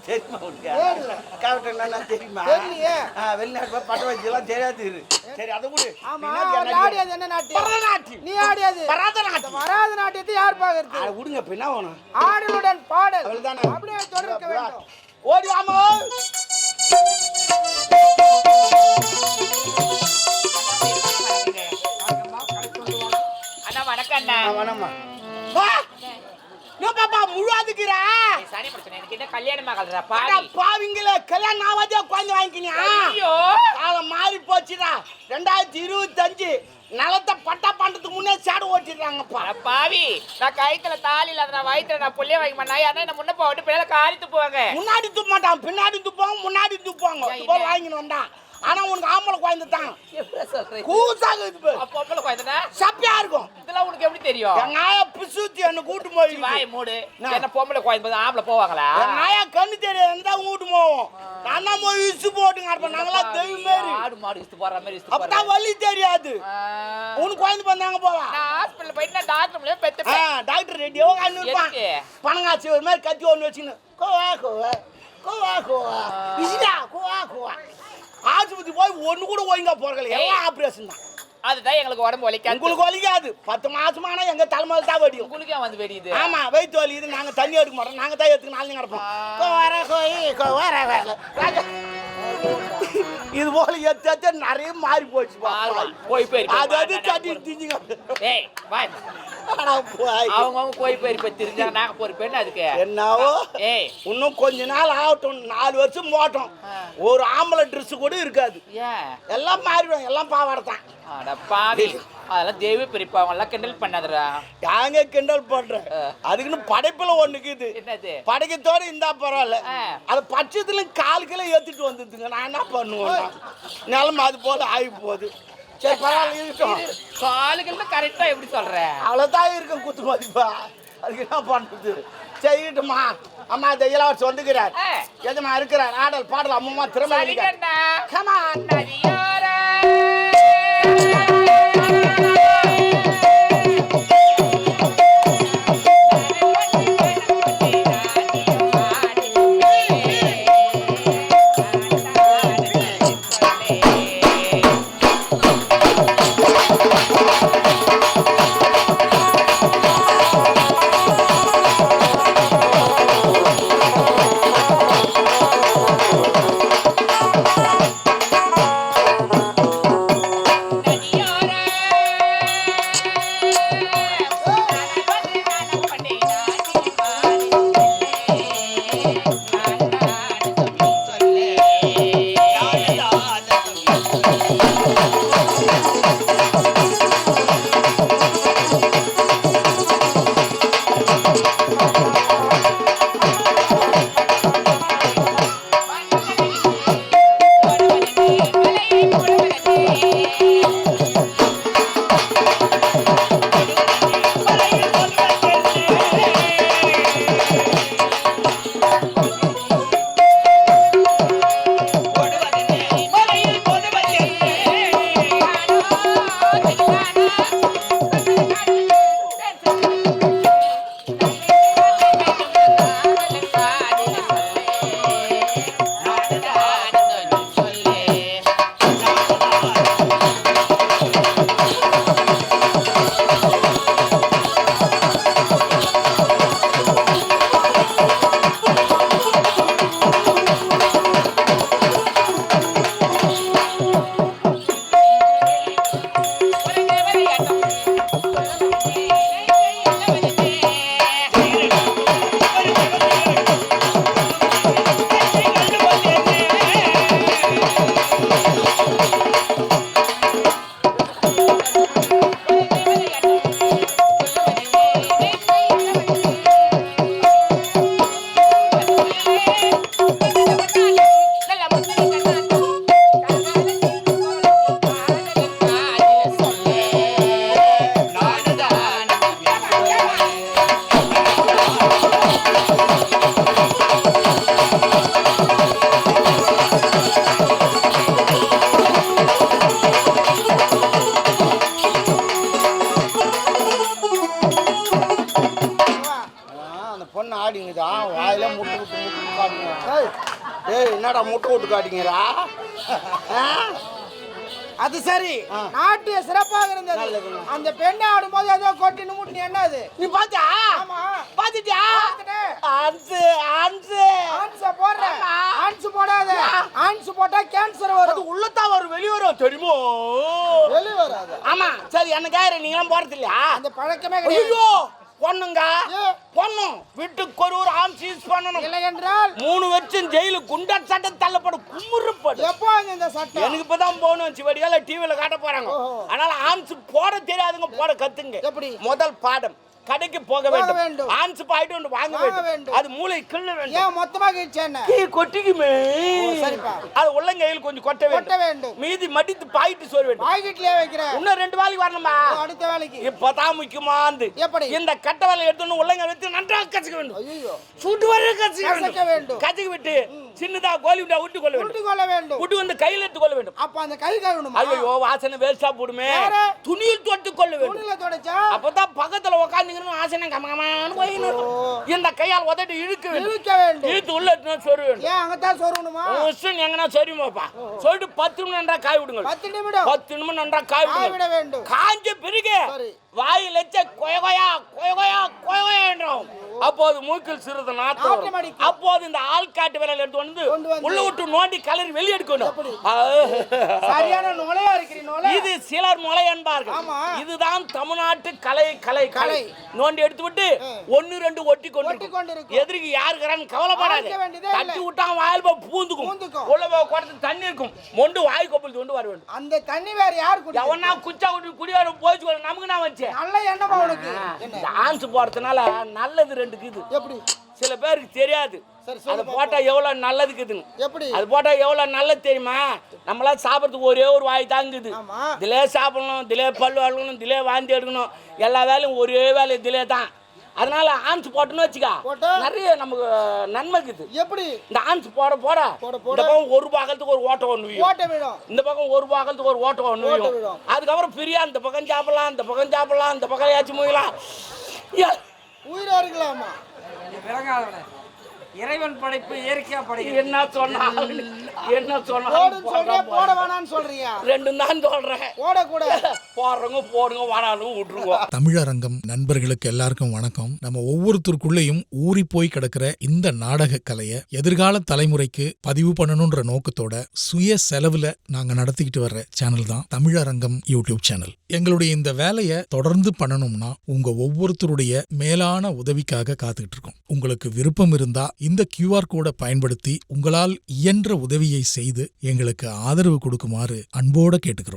தெரியுமா உனக்கு காவட்டை என்ன தெரியுமா வெளிநாட்டு பட்ட வச்சுலாம் தெரியாது சரி அதை கூட என்ன நாட்டு நீ ஆடியாது வராத நாட்டியத்தை யார் பாக்குறது விடுங்க இப்ப என்ன வேணும் ஆடலுடன் பாடல் அவ்வளவுதானே அப்படியே தொடர்க்க வேண்டும் ஓடி வாமா அண்ணா வணக்கம் அண்ணா வணம்மா வா பாப்பா முழுவாதுக்குறா சனி பிரச்சனை எனக்கு என்ன கல்யாணமா கல்றா பாவிங்கள கல்யாணம் ஆவாதே குழந்தை வாங்கிக்கினியா காலம் மாறி போச்சுடா 2025 நிலத்தை பட்டா பண்றதுக்கு முன்னே சேடு ஓட்டிடுறாங்கப்பா பாவி நான் கைத்துல தாலி இல்லாத நான் வயிற்றுல நான் புள்ளைய வைக்க மாட்டேன் யாரா என்ன முன்ன போட்டு பிள்ளைல காரி துப்புவாங்க முன்னாடி துப்ப மாட்டான் பின்னாடி துப்பாங்க முன்னாடி துப்பாங்க இப்போ வாங்கின்னு வந்தான் ஆனா உனக்கு ஆம்பளை குழந்தை தான் கூசாக இது பொம்பளை குழந்தை சப்பியா இருக்கும் இதெல்லாம் உனக்கு எப்படி தெரியும் என் நாயா பிசுத்தி என்ன கூட்டு போய் வாய் மூடு என்ன பொம்பளை குழந்தை ஆம்பளை போவாங்களா என் நாயா கண்ணு தெரியாது தான் கூட்டு போவோம் நான் போய் இசு போட்டுங்க இருப்பேன் நாங்களாம் தெய்வம் மாரி ஆடு மாடு இஸ்து போற மாதிரி இஸ்து அப்பதான் வலி தெரியாது உனக்கு குழந்தை பண்ணாங்க போவா நான் ஹாஸ்பிடல்ல போயிட்டு நான் டாக்டர் மூலமா பெத்தேன் டாக்டர் ரெடியோ கண்ணு இருப்பான் பணங்காச்சி ஒரு மாதிரி கத்தி ஒன்று வச்சுன்னு கோவா கோவா கோவா கோவா இசிடா கோவா கோவா ஆஸ்பத்திரி போய் ஒன்று கூட ஒழுங்கா போறல எல்லாம் ஆப்ரேஷன் தான் அதுதான் எங்களுக்கு உடம்பு வலிக்காது உங்களுக்கு வலிக்காது 10 மாசமான எங்க தலைமையில தான் வெடியும் உங்களுக்கு வந்து வெடியுது ஆமா வயிற்று வலி இது நாங்க தண்ணி எடுக்க மாட்டோம் நாங்க தான் எடுத்துக்க நாளைக்கு நடப்போம் இது போல எத்த நிறைய மாறி போச்சு போய் போய் அது தண்ணி திஞ்சுங்க அவங்க போய் போய் போய் தெரிஞ்சாங்க நாங்க போய் போய் அதுக்கு என்னவோ இன்னும் கொஞ்ச நாள் ஆகட்டும் 4 வருஷம் போட்டோம் ஒரு ஆம்பளை ட்ரெஸ் கூட இருக்காது எல்லாம் மாறிடும் எல்லாம் பாவாடத்தான் பாவி அதெல்லாம் தேவி பெரியப்பா அவங்க எல்லாம் கிண்டல் பண்ணாதரா யாங்க கிண்டல் பண்றேன் அதுக்குன்னு படைப்புல ஒண்ணுக்குது என்னது படைக்கத்தோட இருந்தா பரவாயில்ல அது பட்சத்துல 4 கிலோ ஏத்திட்டு வந்துதுங்க நான் என்ன பண்ணுவேன் நிலம அது போல ஆகி போகுது சரி பரவாயில்ல இருக்கட்டும் 4 கிலோ கரெக்டா எப்படி சொல்ற அவ்வளவுதான் இருக்கும் குத்து மதிப்பா அதுக்கு என்ன பண்றது செய்யட்டுமா அம்மா இந்த இளவரசர் வந்துக்கிறார் எதுமா இருக்கிறார் ஆடல் பாடல் அம்மா திறமை கமான் நீங்களே முட்டை விட்டு காட்டுங்க. ஏய் என்னடா முட்டை விட்டு காட்டிங்கடா? அது சரி, நாட்டிய சிறப்பாக இருந்தது. நல்லதுங்க. அந்த பெண்ணை ஆடும்போது ஏதோ கொட்டின்னு முட்டி என்ன அது? நீ பாத்தியா? ஆமா. பாத்துட்டியா? ஆன்ஸ் ஆன்ஸ் ஆன்ஸ் போடுற. ஆன்ஸ் போடாத. ஆன்ஸ் போட்டா கேன்சர் வரும். அது உள்ளதான் வரும், வெளிய வரும் தெரியுமோ? வெளிய வராது. ஆமா சரி, என்ன கேரு நீங்களாம் போறது இல்லையா? அந்த பழக்கமே கிடையாது. ஐயோ பொண்ணுங்க பொண்ணும் வீட்டுக்கு ஒரு ஆன்ஸ் யூஸ் பண்ணணும். இல்லை என்றால் 3 வருஷம் ஜெயிலு குண்டா சட்டம் தள்ளப்படும் குமுறப்படும். எப்போ இந்த சட்டம்? எனக்கு இப்பதான் போகணும் சிவடியால டிவில காட்ட போறாங்க. அதனால ஆன்ஸ் போட தெரியாதுங்க, போட கத்துங்க. எப்படி? முதல் பாடம் கடைக்கு போக வேண்டும். ஆன்ஸ் பாயிட்டு ஒன்று வாங்க வேண்டும். அது மூளை கிள்ள வேண்டும். ஏன் மொத்தமா கிழிச்சேன்னா கொட்டிக்குமே. சரிப்பா. அது உள்ளங்கையில் கொஞ்சம் கொட்ட வேண்டும். மீதி மடித்து பாயிட்டு சோறு வேண்டும். பாக்கெட்லயே வைக்கிறேன். இன்னும் 2 வேலைக்கு வரணுமா? அடுத்த வேலைக்கு. இப்பதான் முக்கியமானது. எப்படி? இந்த கட்ட வேலை எடுத்து உள்ளங்கை வைத்து நன்றாக கச்சுக்க வேண்டும். ஐயோ சுட்டு வர கச்சுக்க வேண்டும். கச்சுக்க விட்டு சின்னதா கோலி விட்டா விட்டு கொள்ள வேண்டும். விட்டு கொள்ள வேண்டும். விட்டு வந்து கையில் எடுத்து கொள்ள வேண்டும். அப்ப அந்த கை கழுவணுமா? ஐயோ வாசனை வேஸ்டா போடுமே. துணியில் தொட்டு கொள்ள வேண்டும். துணியில தொடச்சா அப்பதான் பக்கத்துல உட்கார்ந்துங்கன்னு வாசனை கமகமான்னு போயிடும். இந்த கையால் உதட்டு இழுக்க வேண்டும். இழுத்து உள்ள சொரு வேண்டும். ஏன் அங்கதான் சொருவணுமா? எங்கன்னா சொரியுமாப்பா சொல்லிட்டு 10 நிமிடம் நன்றா காய் விடுங்க. 10 நிமிடம் 10 நிமிடம் நன்றா காய் விட வேண்டும். காஞ்ச பிறகு வாயில் எச்ச கொயகொயா கொயகொயா கொயகொயா என்றோம். அப்போது மூக்கில் சிறிது நாத்தம். அப்போது இந்த ஆள்காட்டு விரல் எடுத்து வந்து உள்ள விட்டு நோண்டி கலரி வெளியே எடுக்கணும். சரியான நுழையா இருக்கிறீ நுழை. இது சிலர் நுழை என்பார்கள். இதுதான் தமிழ்நாட்டு கலை கலை கலை. நோண்டி எடுத்து விட்டு 1 2 ஒட்டி கொண்டு எதிரிக்கு யாருக்கிறான்னு கவலைப்படாது. தட்டி விட்டான் வாயில் போய் பூந்துக்கும். உள்ள போய் குடத்து தண்ணி இருக்கும். மொண்டு வாய் கொப்பல் கொண்டு வர வேண்டும். அந்த தண்ணி வேற யார் குடி? எவனா குச்சா குடி குடியார போச்சு நமக்கு நான் வச்சேன். நல்ல எண்ணமா உனக்கு. டான்ஸ் போறதுனால நல்லது 2 இருக்குது. எப்படி? சில பேருக்கு தெரியாது. அது போட்டா எவ்வளவு நல்லதுக்குதுன்னு. எப்படி? அது போட்டா எவ்வளவு நல்லது தெரியுமா? நம்மளால சாப்பிட்றதுக்கு ஒரே ஒரு வாய் தாங்குது. திலே சாப்பிடணும், திலே பல்லு அழுகணும், திலே வாந்தி எடுக்கணும், எல்லா வேலையும் ஒரே வேலை திலே தான். அதனால ஆன்ஸ் போட்டோன்னு வச்சுக்கா நிறைய நமக்கு நன்மை இருக்குது. எப்படி? இந்த ஆன்ஸ் போட போட இந்த பக்கம் ஒரு பாகத்துக்கு ஒரு ஓட்டம் ஒன்று விடும். இந்த பக்கம் ஒரு பாகத்துக்கு ஒரு ஓட்டம் ஒன்று விடும். அதுக்கப்புறம் பிரியா இந்த பக்கம் சாப்பிடலாம், இந்த பக்கம் சாப்பிடலாம், இந்த பக்கம் ஏச்சு மூயலாம். உயிரா இருக்கலாமா? இறைவன் படைப்பு இயற்கையா படைப்பு. என்ன சொன்னா போட வேணாம்னு சொல்றியா? 2 தான் சொல்றேன். போட கூட போடுறவங்க போடுங்க, வாடாலும் விட்டுருங்க. தமிழரங்கம் நண்பர்களுக்கு எல்லாருக்கும் வணக்கம். நம்ம ஒவ்வொருத்தருக்குள்ளேயும் ஊறி போய் கிடக்கிற இந்த நாடக கலையை எதிர்கால தலைமுறைக்கு பதிவு பண்ணணும்ன்ற நோக்கத்தோட சுய செலவுல நாங்க நடத்திக்கிட்டு வர்ற சேனல் தான் தமிழரங்கம் யூடியூப் சேனல். எங்களுடைய இந்த வேலையை தொடர்ந்து பண்ணணும்னா உங்க ஒவ்வொருத்தருடைய மேலான உதவிக்காக காத்துக்கிட்டு இருக்கோம். உங்களுக்கு விருப்பம் இருந்தா இந்த QR கோடை பயன்படுத்தி உங்களால் இயன்ற உதவியை செய்து எங்களுக்கு ஆதரவு கொடுக்குமாறு அன்போட கேட்டுக்கிறோம்.